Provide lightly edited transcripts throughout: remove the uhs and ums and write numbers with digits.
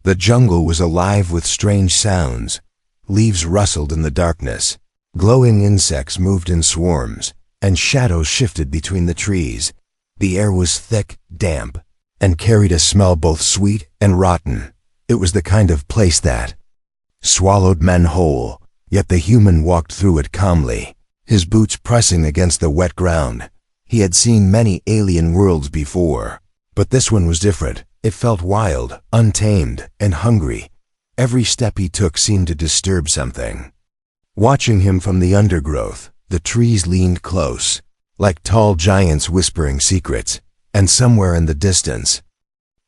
The jungle was alive with strange sounds. Leaves rustled in the darkness. Glowing insects moved in swarms, and shadows shifted between the trees. The air was thick, damp, and carried a smell both sweet and rotten. It was the kind of place that swallowed men whole, yet the human walked through it calmly, his boots pressing against the wet ground. He had seen many alien worlds before, but this one was different. It felt wild, untamed, and hungry. Every step he took seemed to disturb something. Watching him from the undergrowth, the trees leaned close, like tall giants whispering secrets, and somewhere in the distance,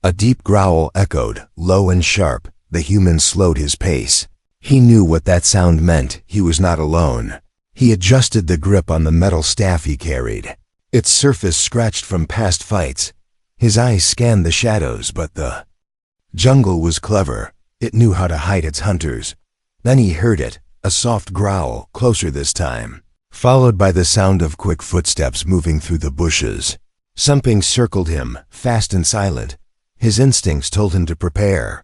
a deep growl echoed, low and sharp. The human slowed his pace. He knew what that sound meant. He was not alone. He adjusted the grip on the metal staff he carried. Its surface scratched from past fights. His eyes scanned the shadows, but the jungle was clever. It knew how to hide its hunters. Then he heard it, a soft growl, closer this time, followed by the sound of quick footsteps moving through the bushes. Something circled him, fast and silent. His instincts told him to prepare,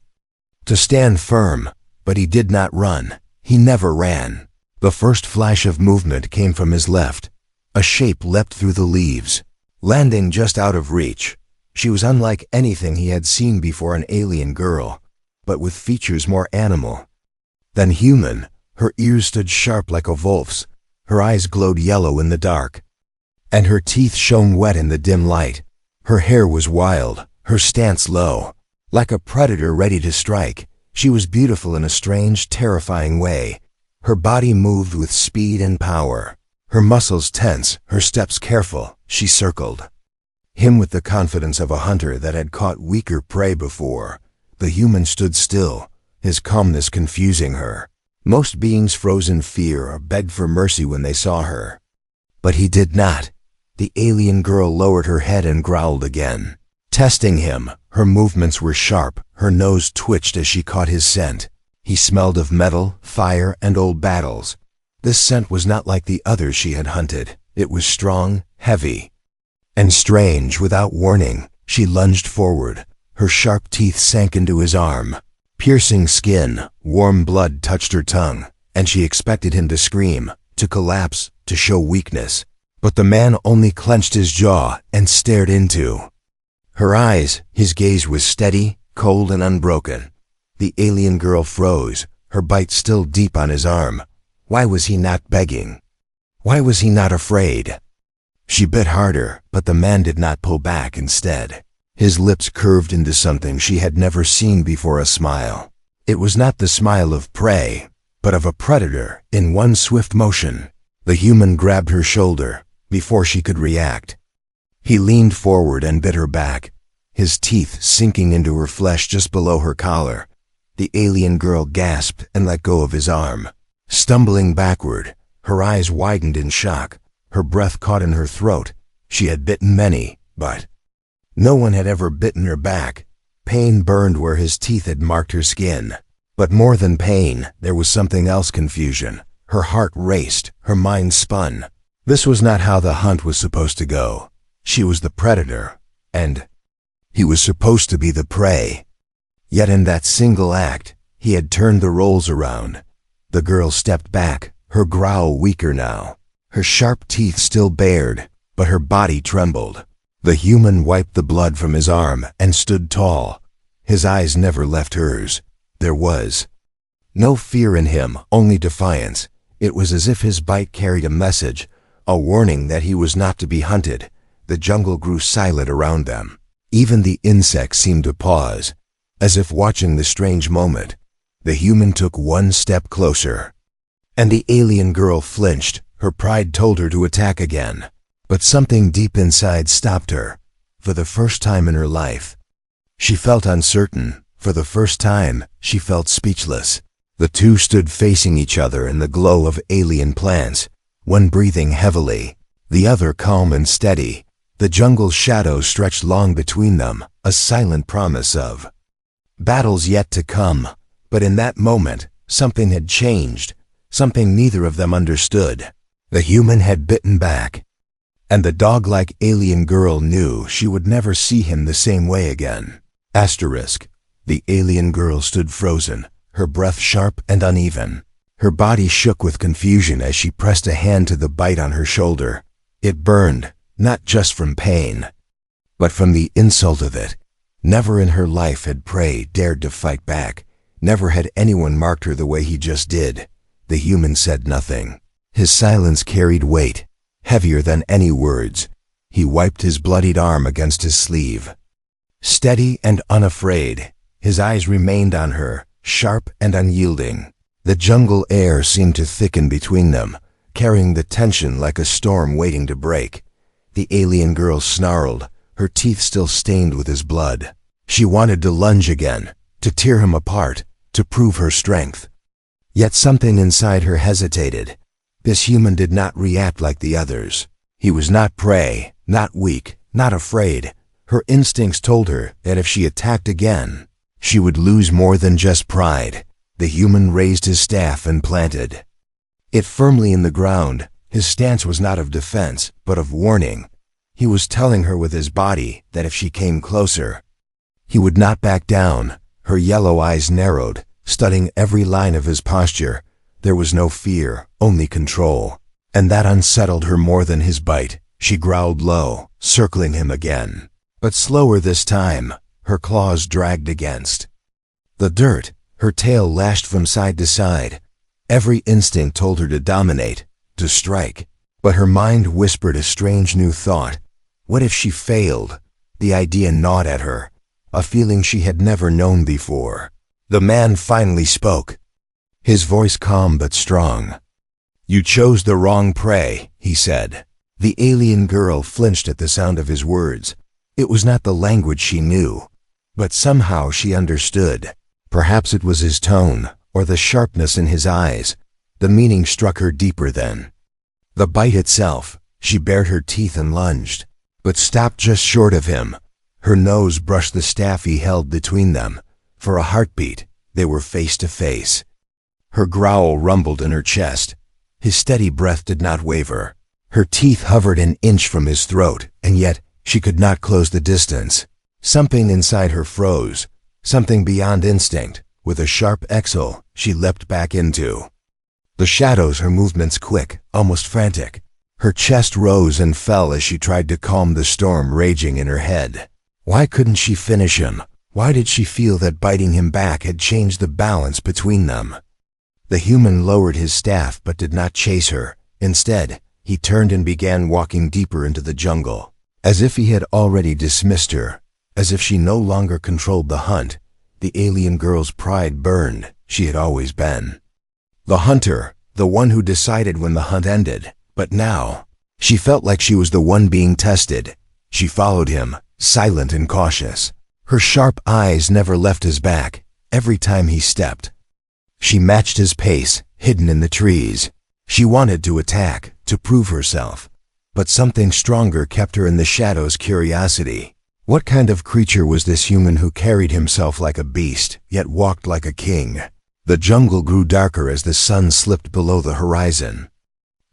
to stand firm, but he did not run. He never ran. The first flash of movement came from his left. A shape leapt through the leaves, landing just out of reach. She was unlike anything he had seen before, an alien girl, but with features more animal than human. Her ears stood sharp like a wolf's, her eyes glowed yellow in the dark, and her teeth shone wet in the dim light. Her hair was wild, her stance low, like a predator ready to strike. She was beautiful in a strange, terrifying way. Her body moved with speed and power, her muscles tense, her steps careful. She circled him with the confidence of a hunter that had caught weaker prey before. The human stood still, his calmness confusing her. Most beings froze in fear or begged for mercy when they saw her. But he did not. The alien girl lowered her head and growled again, testing him. Her movements were sharp, her nose twitched as she caught his scent. He smelled of metal, fire, and old battles. This scent was not like the others she had hunted. It was strong, heavy, and strange. Without warning, she lunged forward. Her sharp teeth sank into his arm. Piercing skin, warm blood touched her tongue, and she expected him to scream, to collapse, to show weakness. But the man only clenched his jaw and stared into her eyes. His gaze was steady, cold, and unbroken. The alien girl froze, her bite still deep on his arm. Why was he not begging? Why was he not afraid? She bit harder, but the man did not pull back. Instead, his lips curved into something she had never seen before, a smile. It was not the smile of prey, but of a predator. In one swift motion, the human grabbed her shoulder. Before she could react, he leaned forward and bit her back, his teeth sinking into her flesh just below her collar. The alien girl gasped and let go of his arm. Stumbling backward, her eyes widened in shock, her breath caught in her throat. She had bitten many, but no one had ever bitten her back. Pain burned where his teeth had marked her skin. But more than pain, there was something else: confusion. Her heart raced, her mind spun. This was not how the hunt was supposed to go. She was the predator, and he was supposed to be the prey. Yet in that single act, he had turned the roles around. The girl stepped back, her growl weaker now, her sharp teeth still bared, but her body trembled. The human wiped the blood from his arm and stood tall. His eyes never left hers. There was no fear in him, only defiance. It was as if his bite carried a message, a warning that he was not to be hunted. The jungle grew silent around them. Even the insects seemed to pause, as if watching the strange moment. The human took one step closer, and the alien girl flinched. Her pride told her to attack again, but something deep inside stopped her. For the first time in her life, she felt uncertain. For the first time, she felt speechless. The two stood facing each other in the glow of alien plants, one breathing heavily, the other calm and steady. The jungle's shadows stretched long between them, a silent promise of battles yet to come. But in that moment, something had changed, something neither of them understood. The human had bitten back, and the dog-like alien girl knew she would never see him the same way again. The alien girl stood frozen, her breath sharp and uneven. Her body shook with confusion as she pressed a hand to the bite on her shoulder. It burned, not just from pain, but from the insult of it. Never in her life had prey dared to fight back. Never had anyone marked her the way he just did. The human said nothing. His silence carried weight, heavier than any words. He wiped his bloodied arm against his sleeve. Steady and unafraid, his eyes remained on her, sharp and unyielding. The jungle air seemed to thicken between them, carrying the tension like a storm waiting to break. The alien girl snarled, her teeth still stained with his blood. She wanted to lunge again, to tear him apart, to prove her strength. Yet something inside her hesitated. This human did not react like the others. He was not prey, not weak, not afraid. Her instincts told her that if she attacked again, she would lose more than just pride. The human raised his staff and planted it firmly in the ground. His stance was not of defense, but of warning. He was telling her with his body that if she came closer, he would not back down. Her yellow eyes narrowed, studying every line of his posture. There was no fear, only control. And that unsettled her more than his bite. She growled low, circling him again. But slower this time, her claws dragged against the dirt. Her tail lashed from side to side. Every instinct told her to dominate, to strike. But her mind whispered a strange new thought. What if she failed? The idea gnawed at her, a feeling she had never known before. The man finally spoke, his voice calm but strong. "You chose the wrong prey," he said. The alien girl flinched at the sound of his words. It was not the language she knew, but somehow she understood. Perhaps it was his tone, or the sharpness in his eyes. The meaning struck her deeper then. The bite itself, she bared her teeth and lunged, but stopped just short of him. Her nose brushed the staff he held between them. For a heartbeat, they were face to face. Her growl rumbled in her chest. His steady breath did not waver. Her teeth hovered an inch from his throat, and yet she could not close the distance. Something inside her froze, something beyond instinct. With a sharp exhale, she leapt back into the shadows, her movements quick, almost frantic. Her chest rose and fell as she tried to calm the storm raging in her head. Why couldn't she finish him? Why did she feel that biting him back had changed the balance between them? The human lowered his staff but did not chase her. Instead, he turned and began walking deeper into the jungle, as if he had already dismissed her, as if she no longer controlled the hunt. The alien girl's pride burned. She had always been the hunter, the one who decided when the hunt ended. But now, she felt like she was the one being tested. She followed him, silent and cautious. Her sharp eyes never left his back. Every time he stepped, she matched his pace, hidden in the trees. She wanted to attack, to prove herself. But something stronger kept her in the shadows. Curiosity. What kind of creature was this human who carried himself like a beast, yet walked like a king? The jungle grew darker as the sun slipped below the horizon.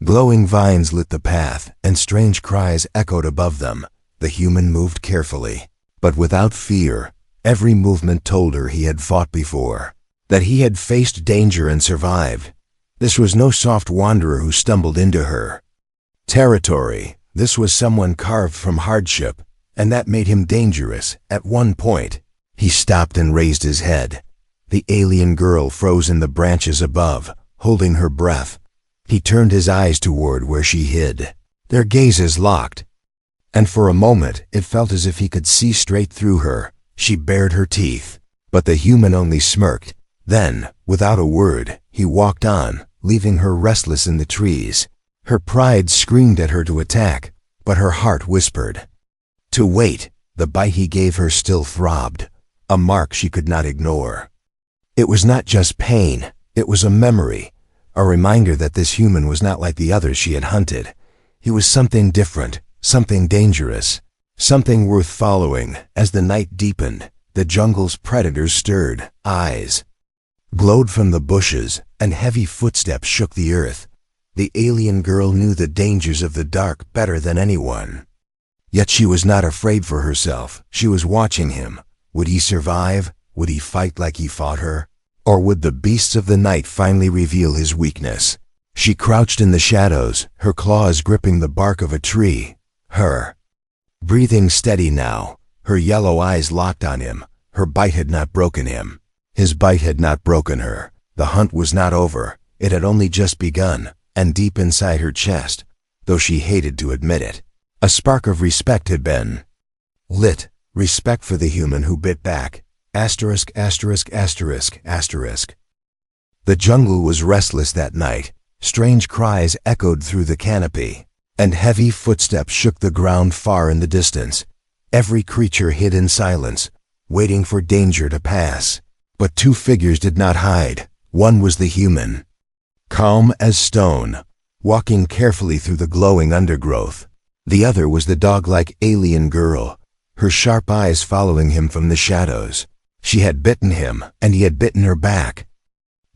Glowing vines lit the path, and strange cries echoed above them. The human moved carefully, but without fear. Every movement told her he had fought before, that he had faced danger and survived. This was no soft wanderer who stumbled into her territory. This was someone carved from hardship, and that made him dangerous. At one point, he stopped and raised his head. The alien girl froze in the branches above, holding her breath. He turned his eyes toward where she hid. Their gazes locked, and for a moment it felt as if he could see straight through her. She bared her teeth, but the human only smirked. Then, without a word, he walked on, leaving her restless in the trees. Her pride screamed at her to attack, but her heart whispered to wait. The bite he gave her still throbbed, a mark she could not ignore. It was not just pain, it was a memory, a reminder that this human was not like the others she had hunted. He was something different, something dangerous, something worth following. As the night deepened, the jungle's predators stirred. Eyes glowed from the bushes, and heavy footsteps shook the earth. The alien girl knew the dangers of the dark better than anyone. Yet she was not afraid for herself. She was watching him. Would he survive? Would he fight like he fought her? Or would the beasts of the night finally reveal his weakness? She crouched in the shadows, her claws gripping the bark of a tree. Breathing steady now, her yellow eyes locked on him. Her bite had not broken him. His bite had not broken her. The hunt was not over. It had only just begun, and deep inside her chest, though she hated to admit it, a spark of respect had been lit. Respect for the human who bit back. Asterisk, asterisk, asterisk, asterisk. The jungle was restless that night. Strange cries echoed through the canopy, and heavy footsteps shook the ground far in the distance. Every creature hid in silence, waiting for danger to pass. But two figures did not hide. One was the human, calm as stone, walking carefully through the glowing undergrowth. The other was the dog-like alien girl, her sharp eyes following him from the shadows. She had bitten him, and he had bitten her back.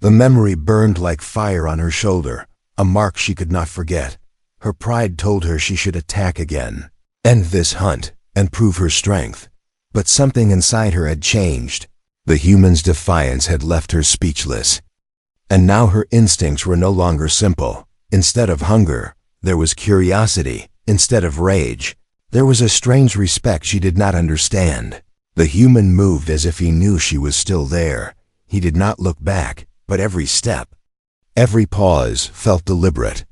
The memory burned like fire on her shoulder, a mark she could not forget. Her pride told her she should attack again, end this hunt, and prove her strength. But something inside her had changed. The human's defiance had left her speechless. And now her instincts were no longer simple. Instead of hunger, there was curiosity. Instead of rage, there was a strange respect she did not understand. The human moved as if he knew she was still there. He did not look back, but every step, every pause felt deliberate.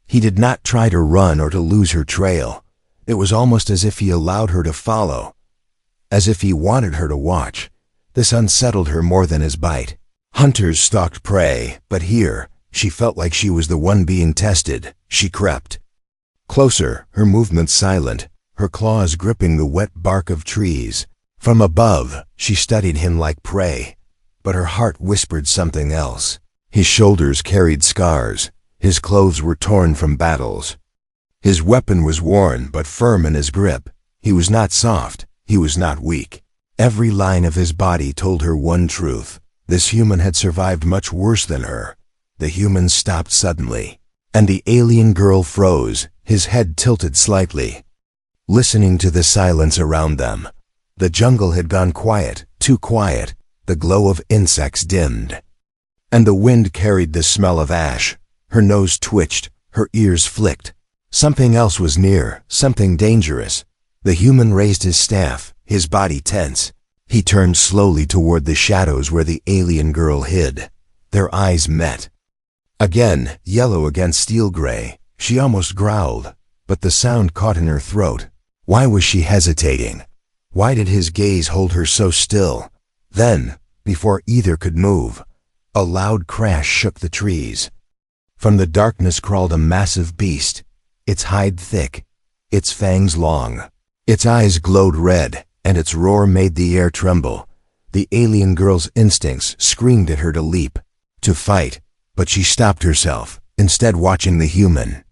He did not try to run or to lose her trail. It was almost as if he allowed her to follow, as if he wanted her to watch. This unsettled her more than his bite. Hunters stalked prey, but here, she felt like she was the one being tested. She crept closer, her movements silent, her claws gripping the wet bark of trees. From above, she studied him like prey, but her heart whispered something else. His shoulders carried scars. His clothes were torn from battles. His weapon was worn but firm in his grip. He was not soft. He was not weak. Every line of his body told her one truth. This human had survived much worse than her. The human stopped suddenly, and the alien girl froze, his head tilted slightly, listening to the silence around them. The jungle had gone quiet, too quiet. The glow of insects dimmed, and the wind carried the smell of ash. Her nose twitched, her ears flicked. Something else was near, something dangerous. The human raised his staff, his body tense. He turned slowly toward the shadows where the alien girl hid. Their eyes met. Again, yellow against steel gray. She almost growled, but the sound caught in her throat. Why was she hesitating? Why did his gaze hold her so still? Then, before either could move, a loud crash shook the trees. From the darkness crawled a massive beast, its hide thick, its fangs long. Its eyes glowed red, and its roar made the air tremble. The alien girl's instincts screamed at her to leap, to fight, but she stopped herself, instead watching the human.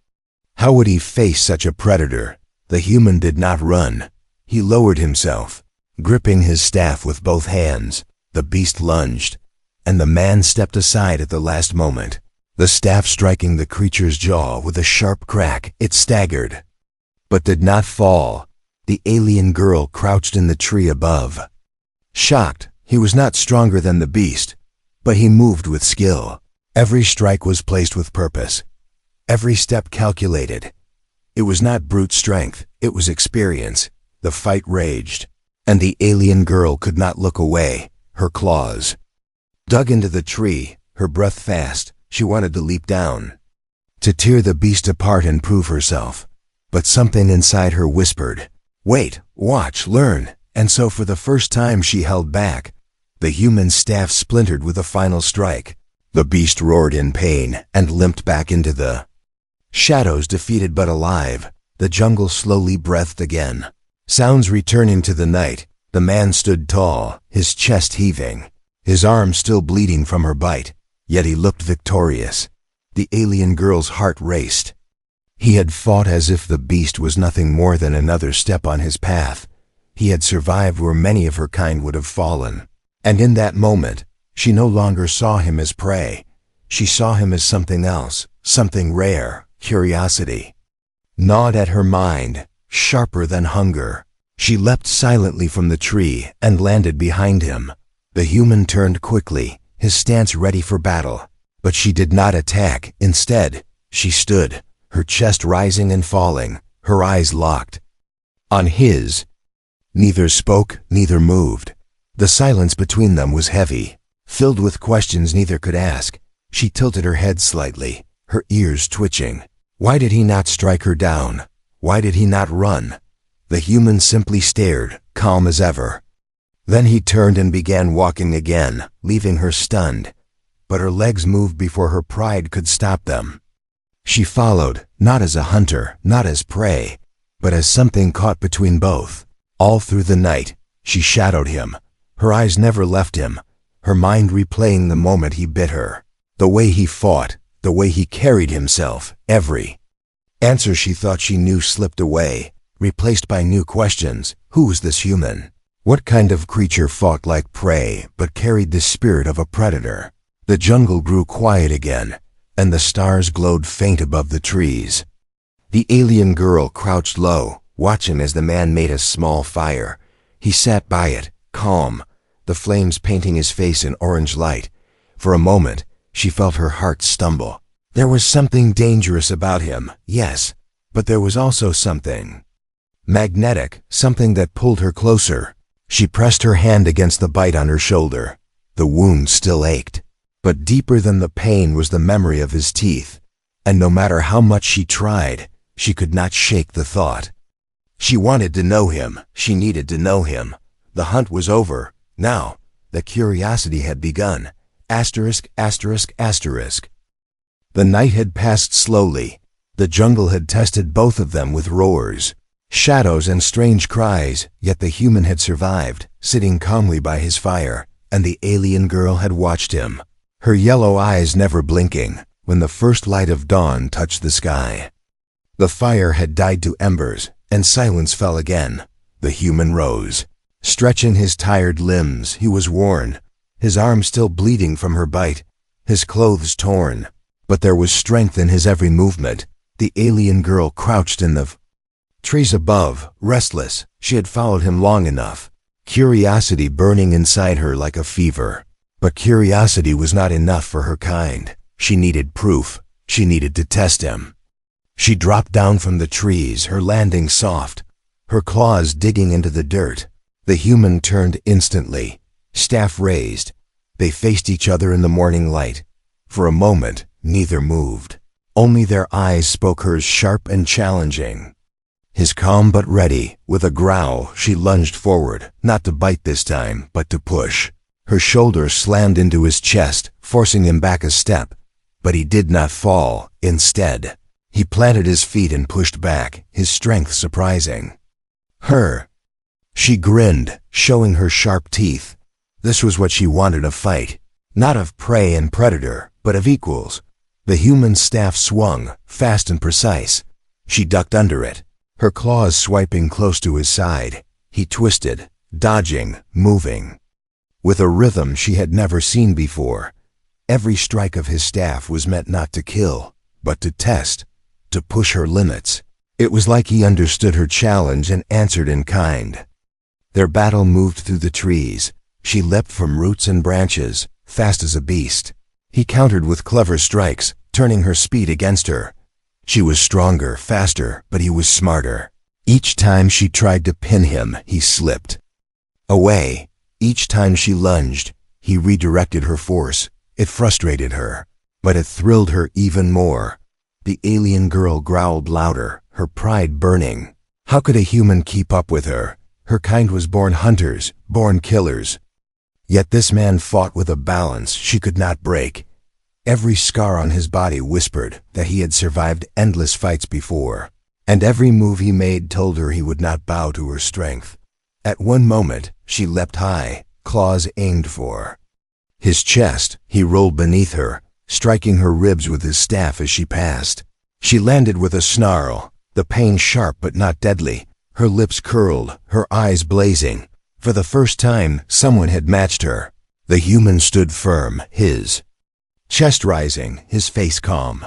How would he face such a predator? The human did not run. He lowered himself, gripping his staff with both hands. The beast lunged, and the man stepped aside at the last moment. The staff striking the creature's jaw with a sharp crack, it staggered, but did not fall. The alien girl crouched in the tree above. Shocked, he was not stronger than the beast, but he moved with skill. Every strike was placed with purpose, every step calculated. It was not brute strength, it was experience. The fight raged, and the alien girl could not look away. Her claws dug into the tree, her breath fast. She wanted to leap down, to tear the beast apart and prove herself. But something inside her whispered, "Wait, watch, learn." And so for the first time she held back. The human staff splintered with a final strike. The beast roared in pain and limped back into the shadows, defeated but alive. The jungle slowly breathed again. Sounds returning to the night. The man stood tall, his chest heaving, his arm still bleeding from her bite, yet he looked victorious. The alien girl's heart raced. He had fought as if the beast was nothing more than another step on his path. He had survived where many of her kind would have fallen. And in that moment, she no longer saw him as prey. She saw him as something else, something rare. Curiosity gnawed at her mind, sharper than hunger. She leapt silently from the tree and landed behind him. The human turned quickly, his stance ready for battle. But she did not attack. Instead, she stood, her chest rising and falling, her eyes locked on his. Neither spoke, neither moved. The silence between them was heavy, filled with questions neither could ask. She tilted her head slightly, her ears twitching. Why did he not strike her down? Why did he not run? The human simply stared, calm as ever. Then he turned and began walking again, leaving her stunned. But her legs moved before her pride could stop them. She followed, not as a hunter, not as prey, but as something caught between both. All through the night, she shadowed him. Her eyes never left him, her mind replaying the moment he bit her. The way he fought, the way he carried himself, every answer she thought she knew slipped away, replaced by new questions. Who was this human? What kind of creature fought like prey but carried the spirit of a predator? The jungle grew quiet again, and the stars glowed faint above the trees. The alien girl crouched low, watching as the man made a small fire. He sat by it, calm, the flames painting his face in orange light. For a moment, she felt her heart stumble. There was something dangerous about him, yes, but there was also something magnetic, something that pulled her closer. She pressed her hand against the bite on her shoulder. The wound still ached, but deeper than the pain was the memory of his teeth, and no matter how much she tried, she could not shake the thought. She wanted to know him, she needed to know him. The hunt was over. Now, the curiosity had begun. Asterisk, asterisk, asterisk. The night had passed slowly. The jungle had tested both of them with roars, shadows and strange cries, yet the human had survived, sitting calmly by his fire, and the alien girl had watched him, her yellow eyes never blinking, when the first light of dawn touched the sky. The fire had died to embers, and silence fell again. The human rose. Stretching his tired limbs, he was worn, his arm still bleeding from her bite, his clothes torn. But there was strength in his every movement. The alien girl crouched in the trees above, restless. She had followed him long enough, curiosity burning inside her like a fever. But curiosity was not enough for her kind. She needed proof. She needed to test him. She dropped down from the trees, her landing soft, her claws digging into the dirt. The human turned instantly, staff raised. They faced each other in the morning light. For a moment, neither moved. Only their eyes spoke, hers sharp and challenging. His calm but ready. With a growl, she lunged forward, not to bite this time, but to push. Her shoulder slammed into his chest, forcing him back a step. But he did not fall. Instead, he planted his feet and pushed back, his strength surprising her. She grinned, showing her sharp teeth. This was what she wanted: a fight. Not of prey and predator, but of equals. The human staff swung, fast and precise. She ducked under it, her claws swiping close to his side. He twisted, dodging, moving, with a rhythm she had never seen before. Every strike of his staff was meant not to kill, but to test, to push her limits. It was like he understood her challenge and answered in kind. Their battle moved through the trees. She leapt from roots and branches, fast as a beast. He countered with clever strikes, turning her speed against her. She was stronger, faster, but he was smarter. Each time she tried to pin him, he slipped away. Each time she lunged, he redirected her force. It frustrated her, but it thrilled her even more. The alien girl growled louder, her pride burning. How could a human keep up with her? Her kind was born hunters, born killers. Yet this man fought with a balance she could not break. Every scar on his body whispered that he had survived endless fights before, and every move he made told her he would not bow to her strength. At one moment, she leapt high, claws aimed for his chest. He rolled beneath her, striking her ribs with his staff as she passed. She landed with a snarl, the pain sharp but not deadly. Her lips curled, her eyes blazing. For the first time, someone had matched her. The human stood firm, his chest rising, his face calm.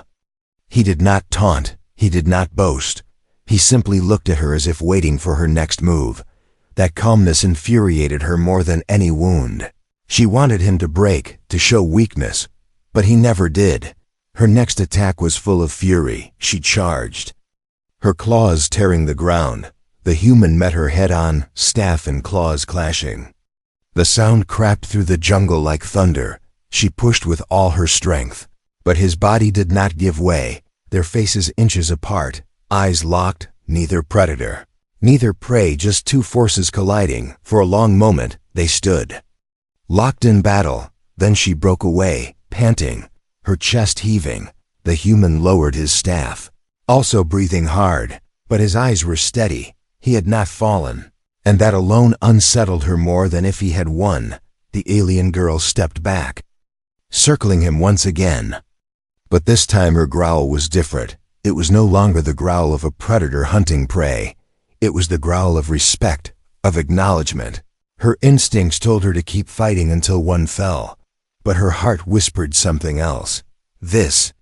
He did not taunt, he did not boast. He simply looked at her as if waiting for her next move. That calmness infuriated her more than any wound. She wanted him to break, to show weakness, but he never did. Her next attack was full of fury. She charged, her claws tearing the ground. The human met her head-on, staff and claws clashing. The sound cracked through the jungle like thunder. She pushed with all her strength, but his body did not give way. Their faces inches apart, eyes locked, neither predator, neither prey, just two forces colliding. For a long moment, they stood, locked in battle. Then she broke away, panting, her chest heaving. The human lowered his staff, also breathing hard, but his eyes were steady. He had not fallen, and that alone unsettled her more than if he had won. The alien girl stepped back, circling him once again. But this time her growl was different. It was no longer the growl of a predator hunting prey. It was the growl of respect, of acknowledgement. Her instincts told her to keep fighting until one fell, but her heart whispered something else. This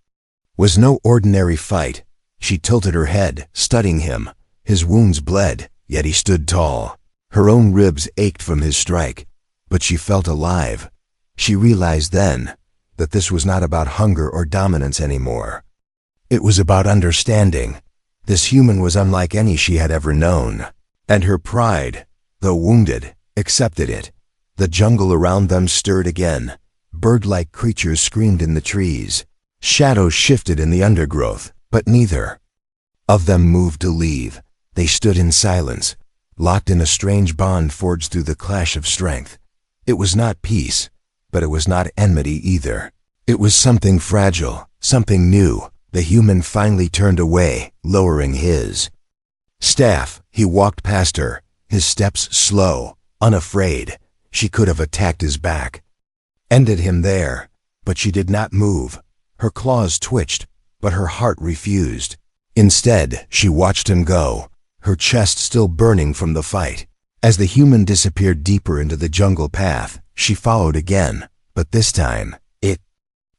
was no ordinary fight. She tilted her head, studying him. His wounds bled, yet he stood tall. Her own ribs ached from his strike, but she felt alive. She realized then that this was not about hunger or dominance anymore. It was about understanding. This human was unlike any she had ever known, and her pride, though wounded, accepted it. The jungle around them stirred again. Bird-like creatures screamed in the trees. Shadows shifted in the undergrowth, but neither of them moved to leave. They stood in silence, locked in a strange bond forged through the clash of strength. It was not peace, but it was not enmity either. It was something fragile, something new. The human finally turned away, lowering his staff. He walked past her, his steps slow, unafraid. She could have attacked his back, ended him there, but she did not move. Her claws twitched, but her heart refused. Instead, she watched him go, her chest still burning from the fight. As the human disappeared deeper into the jungle path, she followed again, but this time, it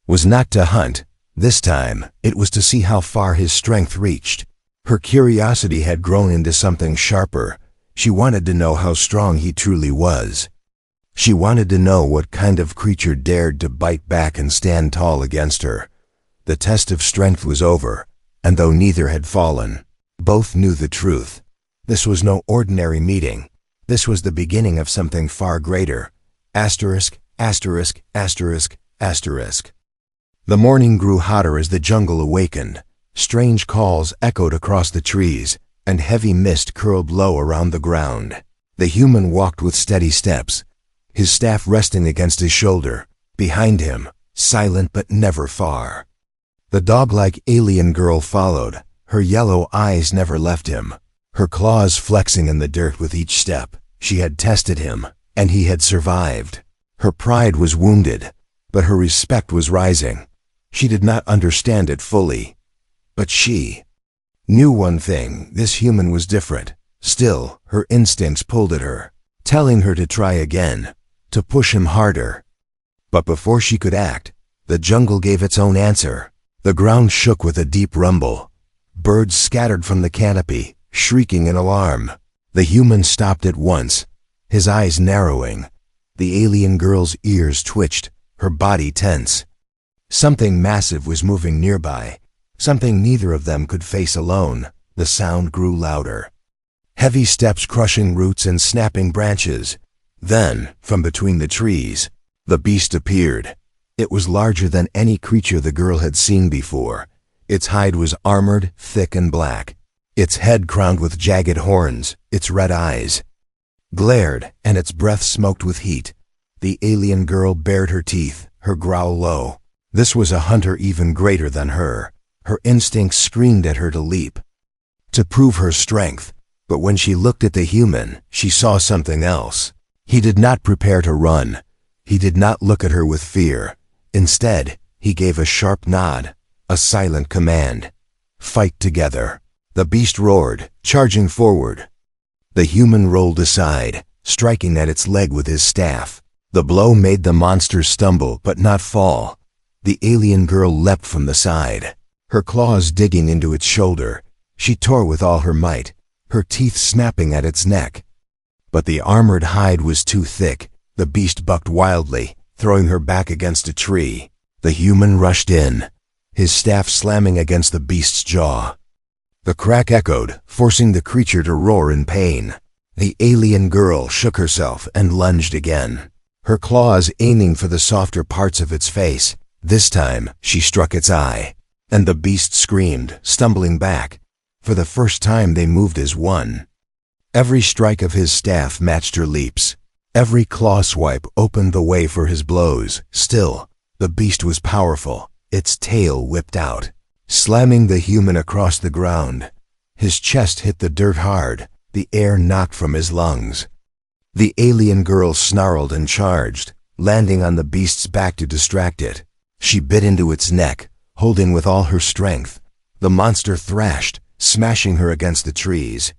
was not to hunt. This time, it was to see how far his strength reached. Her curiosity had grown into something sharper. She wanted to know how strong he truly was. She wanted to know what kind of creature dared to bite back and stand tall against her. The test of strength was over, and though neither had fallen, both knew the truth. This was no ordinary meeting. This was the beginning of something far greater. Asterisk, asterisk, asterisk, asterisk. The morning grew hotter as the jungle awakened. Strange calls echoed across the trees, and heavy mist curled low around the ground. The human walked with steady steps, his staff resting against his shoulder. Behind him, silent but never far, the dog-like alien girl followed. Her yellow eyes never left him, her claws flexing in the dirt with each step. She had tested him, and he had survived. Her pride was wounded, but her respect was rising. She did not understand it fully, but she knew one thing: this human was different. Still, her instincts pulled at her, telling her to try again, to push him harder. But before she could act, the jungle gave its own answer. The ground shook with a deep rumble. Birds scattered from the canopy, shrieking in alarm. The human stopped at once, his eyes narrowing. The alien girl's ears twitched, her body tense. Something massive was moving nearby, something neither of them could face alone. The sound grew louder. Heavy steps crushing roots and snapping branches. Then, from between the trees, the beast appeared. It was larger than any creature the girl had seen before. Its hide was armored, thick and black. Its head crowned with jagged horns, its red eyes glared, and its breath smoked with heat. The alien girl bared her teeth, her growl low. This was a hunter even greater than her. Her instincts screamed at her to leap, to prove her strength. But when she looked at the human, she saw something else. He did not prepare to run. He did not look at her with fear. Instead, he gave a sharp nod, a silent command. Fight together. The beast roared, charging forward. The human rolled aside, striking at its leg with his staff. The blow made the monster stumble but not fall. The alien girl leapt from the side, her claws digging into its shoulder. She tore with all her might, her teeth snapping at its neck. But the armored hide was too thick. The beast bucked wildly, throwing her back against a tree. The human rushed in, his staff slamming against the beast's jaw. The crack echoed, forcing the creature to roar in pain. The alien girl shook herself and lunged again, her claws aiming for the softer parts of its face. This time, she struck its eye, and the beast screamed, stumbling back. For the first time they moved as one. Every strike of his staff matched her leaps. Every claw swipe opened the way for his blows. Still, the beast was powerful. Its tail whipped out, slamming the human across the ground. His chest hit the dirt hard, the air knocked from his lungs. The alien girl snarled and charged, landing on the beast's back to distract it. She bit into its neck, holding with all her strength. The monster thrashed, smashing her against the trees.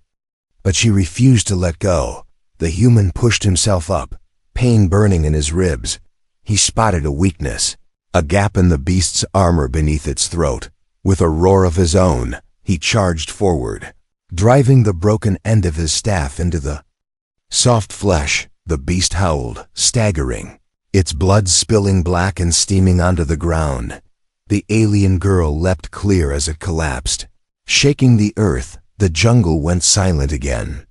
But she refused to let go. The human pushed himself up, pain burning in his ribs. He spotted a weakness, a gap in the beast's armor beneath its throat. With a roar of his own, he charged forward, driving the broken end of his staff into the soft flesh. The beast howled, staggering, its blood spilling black and steaming onto the ground. The alien girl leapt clear as it collapsed. Shaking the earth, the jungle went silent again.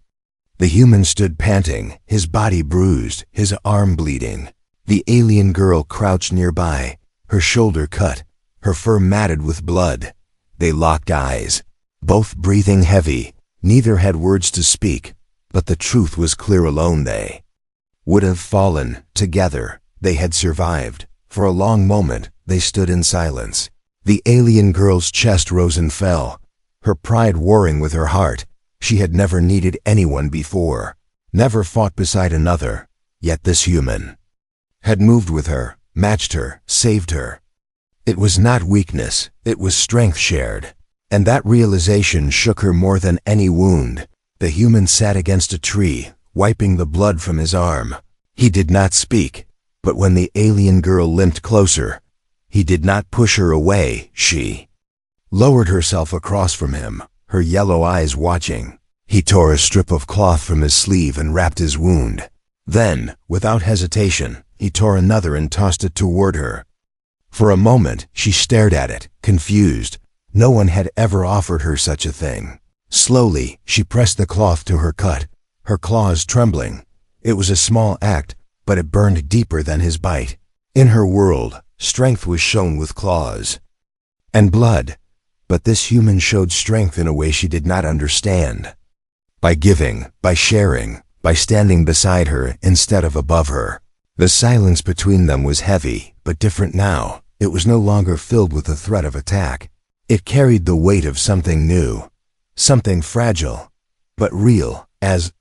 The human stood panting, his body bruised, his arm bleeding. The alien girl crouched nearby, her shoulder cut, her fur matted with blood. They locked eyes, both breathing heavy. Neither had words to speak, but the truth was clear. Alone they would have fallen. Together, they had survived. For a long moment, they stood in silence. The alien girl's chest rose and fell, her pride warring with her heart. She had never needed anyone before, never fought beside another. Yet this human had moved with her, matched her, saved her. It was not weakness, it was strength shared. And that realization shook her more than any wound. The human sat against a tree, wiping the blood from his arm. He did not speak, but when the alien girl limped closer, he did not push her away. She lowered herself across from him, her yellow eyes watching. He tore a strip of cloth from his sleeve and wrapped his wound. Then, without hesitation, he tore another and tossed it toward her. For a moment, she stared at it, confused. No one had ever offered her such a thing. Slowly, she pressed the cloth to her cut, her claws trembling. It was a small act, but it burned deeper than his bite. In her world, strength was shown with claws and blood. But this human showed strength in a way she did not understand. By giving, by sharing, by standing beside her instead of above her. The silence between them was heavy, but different now. It was no longer filled with the threat of attack. It carried the weight of something new, something fragile, but real. As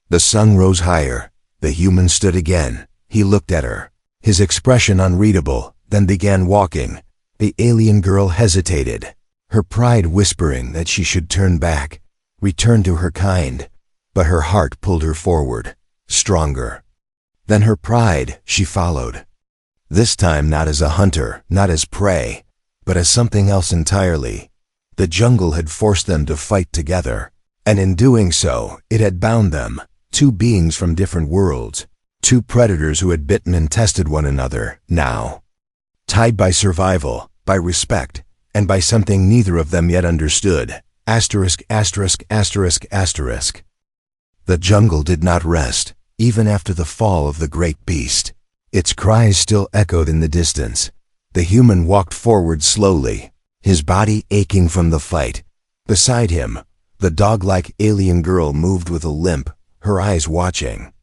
the sun rose higher, the human stood again. He looked at her, his expression unreadable, then began walking. The alien girl hesitated, her pride whispering that she should turn back, return to her kind. But her heart pulled her forward, stronger than her pride. She followed. This time not as a hunter, not as prey, but as something else entirely. The jungle had forced them to fight together, and in doing so, it had bound them, two beings from different worlds, two predators who had bitten and tested one another, now tied by survival, by respect, and by something neither of them yet understood. Asterisk, asterisk, asterisk, asterisk. The jungle did not rest, even after the fall of the great beast. Its cries still echoed in the distance. The human walked forward slowly, his body aching from the fight. Beside him, the dog-like alien girl moved with a limp, her eyes watching.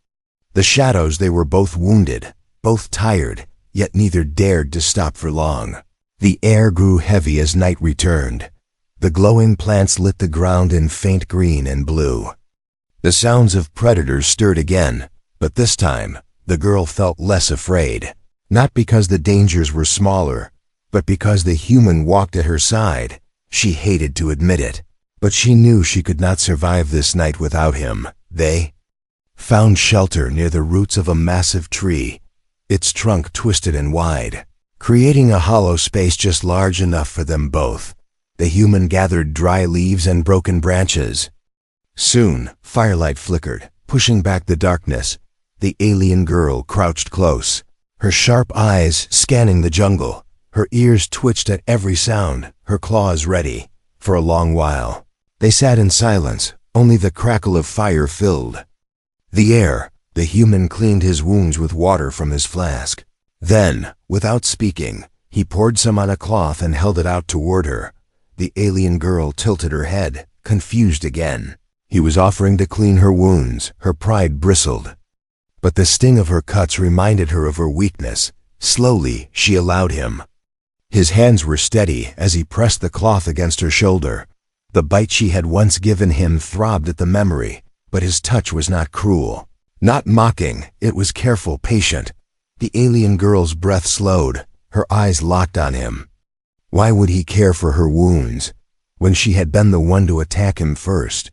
The shadows, they were both wounded, both tired, yet neither dared to stop for long. The air grew heavy as night returned. The glowing plants lit the ground in faint green and blue. The sounds of predators stirred again, but this time, the girl felt less afraid. Not because the dangers were smaller, but because the human walked at her side. She hated to admit it, but she knew she could not survive this night without him. They found shelter near the roots of a massive tree, its trunk twisted and wide, creating a hollow space just large enough for them both. The human gathered dry leaves and broken branches. Soon, firelight flickered, pushing back the darkness. The alien girl crouched close, her sharp eyes scanning the jungle. Her ears twitched at every sound, her claws ready. For a long while, they sat in silence, only the crackle of fire filled the air. The human cleaned his wounds with water from his flask. Then, without speaking, he poured some on a cloth and held it out toward her. The alien girl tilted her head, confused again. He was offering to clean her wounds. Her pride bristled. But the sting of her cuts reminded her of her weakness. Slowly, she allowed him. His hands were steady as he pressed the cloth against her shoulder. The bite she had once given him throbbed at the memory, but his touch was not cruel. Not mocking, it was careful, patient. The alien girl's breath slowed, her eyes locked on him. Why would he care for her wounds, when she had been the one to attack him first?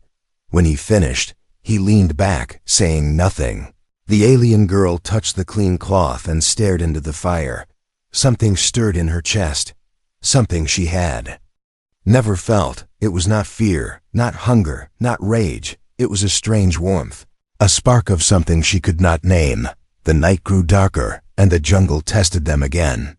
When he finished, he leaned back, saying nothing. The alien girl touched the clean cloth and stared into the fire. Something stirred in her chest, something she had never felt. It was not fear, not hunger, not rage. It was a strange warmth. A spark of something she could not name. The night grew darker, and the jungle tested them again.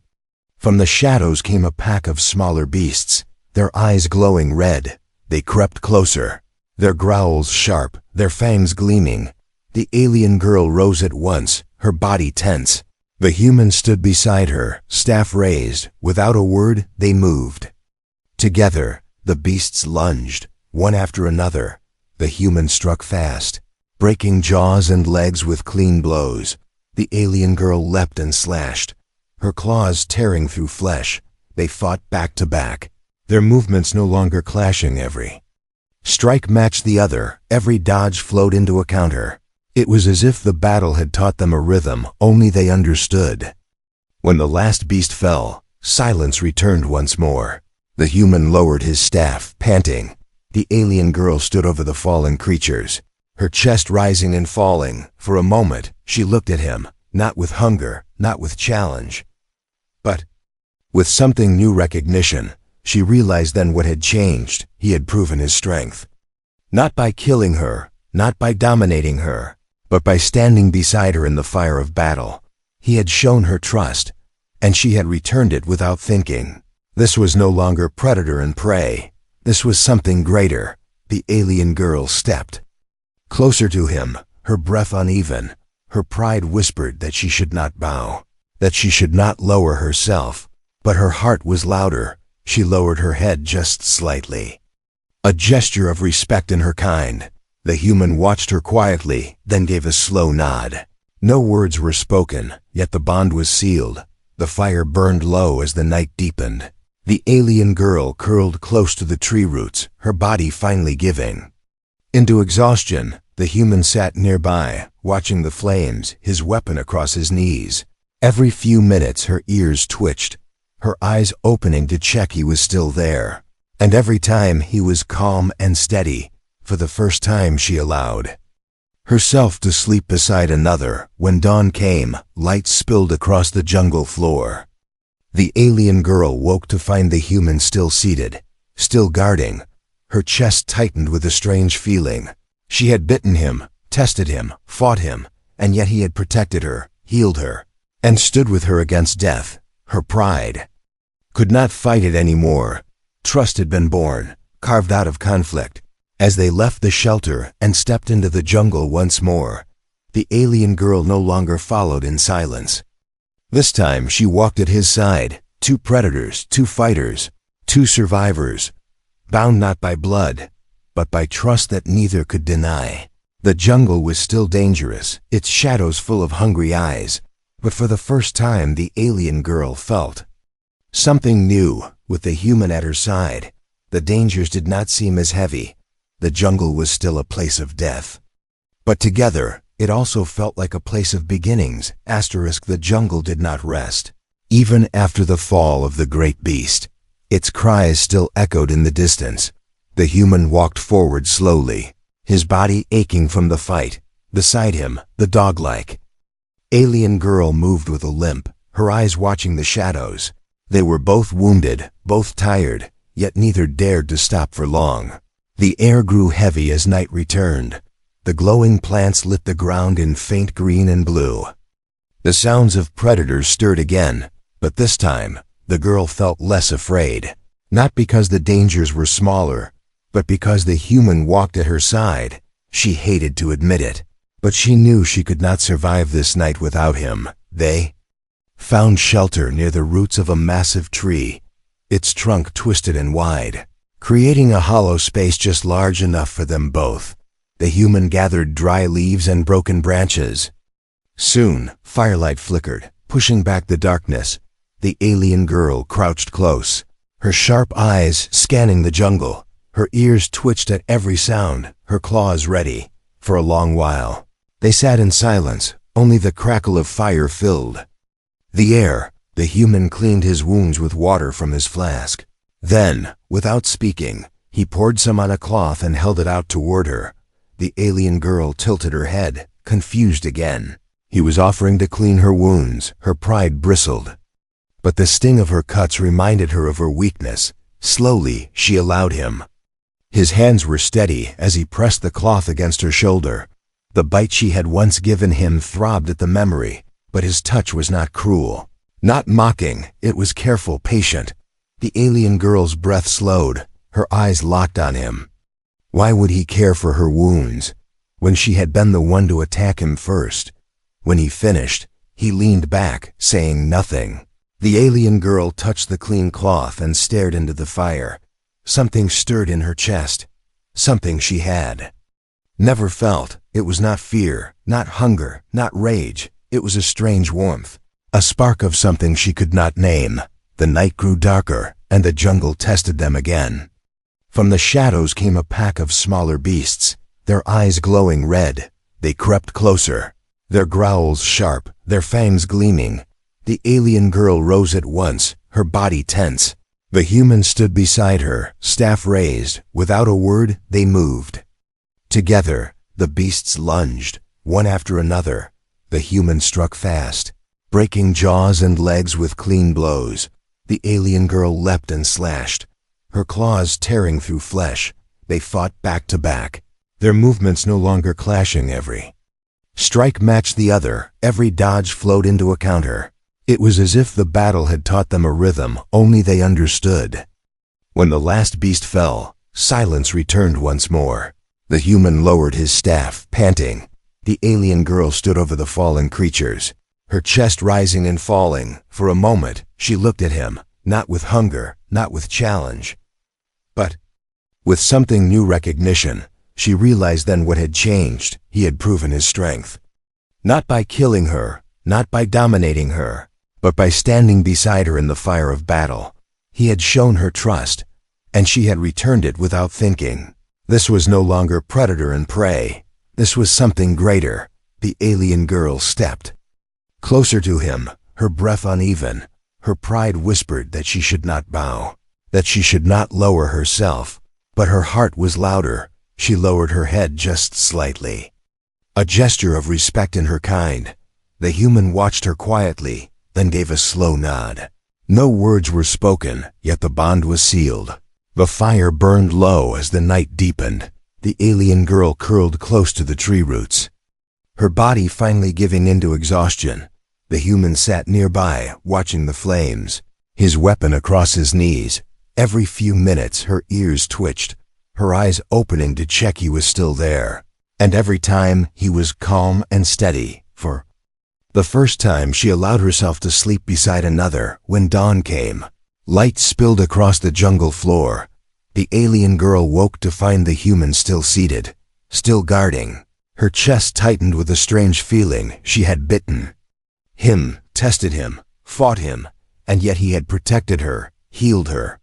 From the shadows came a pack of smaller beasts, their eyes glowing red. They crept closer, their growls sharp, their fangs gleaming. The alien girl rose at once, her body tense. The human stood beside her, staff raised. Without a word, they moved. Together, the beasts lunged, one after another. The human struck fast, breaking jaws and legs with clean blows. The alien girl leapt and slashed, her claws tearing through flesh. They fought back to back, their movements no longer clashing. Every strike matched the other, every dodge flowed into a counter. It was as if the battle had taught them a rhythm only they understood. When the last beast fell, silence returned once more. The human lowered his staff, panting. The alien girl stood over the fallen creatures, her chest rising and falling. For a moment, she looked at him, not with hunger, not with challenge, but with something new, recognition. She realized then what had changed. He had proven his strength. Not by killing her, not by dominating her, but by standing beside her in the fire of battle. He had shown her trust, and she had returned it without thinking. This was no longer predator and prey. This was something greater. The alien girl stepped closer to him, her breath uneven. Her pride whispered that she should not bow, that she should not lower herself. But her heart was louder. She lowered her head just slightly, a gesture of respect in her kind. The human watched her quietly, then gave a slow nod. No words were spoken, yet the bond was sealed. The fire burned low as the night deepened. The alien girl curled close to the tree roots, her body finally giving into exhaustion. The human sat nearby, watching the flames, his weapon across his knees. Every few minutes her ears twitched, her eyes opening to check he was still there. And every time he was calm and steady. For the first time she allowed herself to sleep beside another. When dawn came, light spilled across the jungle floor. The alien girl woke to find the human still seated, still guarding. Her chest tightened with a strange feeling. She had bitten him, tested him, fought him, and yet he had protected her, healed her, and stood with her against death. Her pride could not fight it anymore. Trust had been born, carved out of conflict. As they left the shelter and stepped into the jungle once more, the alien girl no longer followed in silence. This time she walked at his side. Two predators, two fighters, two survivors, bound not by blood, but by trust that neither could deny. The jungle was still dangerous, its shadows full of hungry eyes, but for the first time the alien girl felt something new. With the human at her side, the dangers did not seem as heavy. The jungle was still a place of death, but together it also felt like a place of beginnings. The jungle did not rest. Even after the fall of the great beast, its cries still echoed in the distance. The human walked forward slowly, his body aching from the fight. Beside him, the dog-like alien girl moved with a limp, her eyes watching the shadows. They were both wounded, both tired, yet neither dared to stop for long. The air grew heavy as night returned. The glowing plants lit the ground in faint green and blue. The sounds of predators stirred again, but this time, the girl felt less afraid. Not because the dangers were smaller, but because the human walked at her side. She hated to admit it, but she knew she could not survive this night without him. They found shelter near the roots of a massive tree, its trunk twisted and wide, creating a hollow space just large enough for them both. The human gathered dry leaves and broken branches. Soon, firelight flickered, pushing back the darkness. The alien girl crouched close, her sharp eyes scanning the jungle. Her ears twitched at every sound, her claws ready. For a long while, they sat in silence, only the crackle of fire filled the air. The human cleaned his wounds with water from his flask. Then, without speaking, he poured some on a cloth and held it out toward her. The alien girl tilted her head, confused again. He was offering to clean her wounds. Her pride bristled. But the sting of her cuts reminded her of her weakness. Slowly, she allowed him. His hands were steady as he pressed the cloth against her shoulder. The bite she had once given him throbbed at the memory, but his touch was not cruel. Not mocking, it was careful, patient. The alien girl's breath slowed, her eyes locked on him. Why would he care for her wounds, when she had been the one to attack him first? When he finished, he leaned back, saying nothing. The alien girl touched the clean cloth and stared into the fire. Something stirred in her chest, something she had never felt. It was not fear, not hunger, not rage. It was a strange warmth, a spark of something she could not name. The night grew darker, and the jungle tested them again. From the shadows came a pack of smaller beasts, their eyes glowing red. They crept closer, their growls sharp, their fangs gleaming. The alien girl rose at once, her body tense. The human stood beside her, staff raised. Without a word, they moved. Together, the beasts lunged, one after another. The human struck fast, breaking jaws and legs with clean blows. The alien girl leapt and slashed, her claws tearing through flesh. They fought back to back, their movements no longer clashing. Every strike matched the other, every dodge flowed into a counter. It was as if the battle had taught them a rhythm only they understood. When the last beast fell, silence returned once more. The human lowered his staff, panting. The alien girl stood over the fallen creatures, her chest rising and falling. For a moment, she looked at him, not with hunger, not with challenge, but with something new, recognition. She realized then what had changed. He had proven his strength. Not by killing her, not by dominating her, but by standing beside her in the fire of battle. He had shown her trust, and she had returned it without thinking. This was no longer predator and prey. This was something greater. The alien girl stepped closer to him, her breath uneven. Her pride whispered that she should not bow, that she should not lower herself. But her heart was louder. She lowered her head just slightly, a gesture of respect in her kind. The human watched her quietly, then gave a slow nod. No words were spoken, yet the bond was sealed. The fire burned low as the night deepened. The alien girl curled close to the tree roots, her body finally giving in to exhaustion. The human sat nearby, watching the flames, his weapon across his knees. Every few minutes her ears twitched, her eyes opening to check he was still there. And every time he was calm and steady. For the first time she allowed herself to sleep beside another. When dawn came, light spilled across the jungle floor. The alien girl woke to find the human still seated, still guarding. Her chest tightened with a strange feeling. She had bitten him, tested him, fought him, and yet he had protected her, healed her,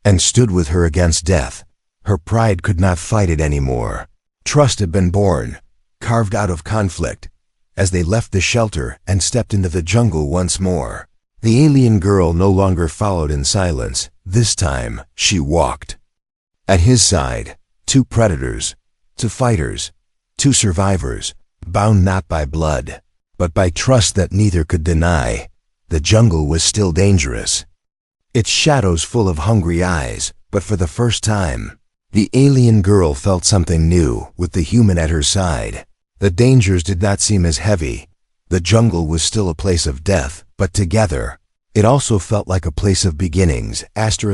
and stood with her against death. Her pride could not fight it anymore. Trust had been born, carved out of conflict. As they left the shelter and stepped into the jungle once more, the alien girl no longer followed in silence. This time, she walked. At his side, two predators, two fighters, two survivors, bound not by blood, but by trust that neither could deny. The jungle was still dangerous, its shadows full of hungry eyes, but for the first time, The alien girl felt something new with the human at her side. The dangers did not seem as heavy. The jungle was still a place of death, but together, it also felt like a place of beginnings. ********.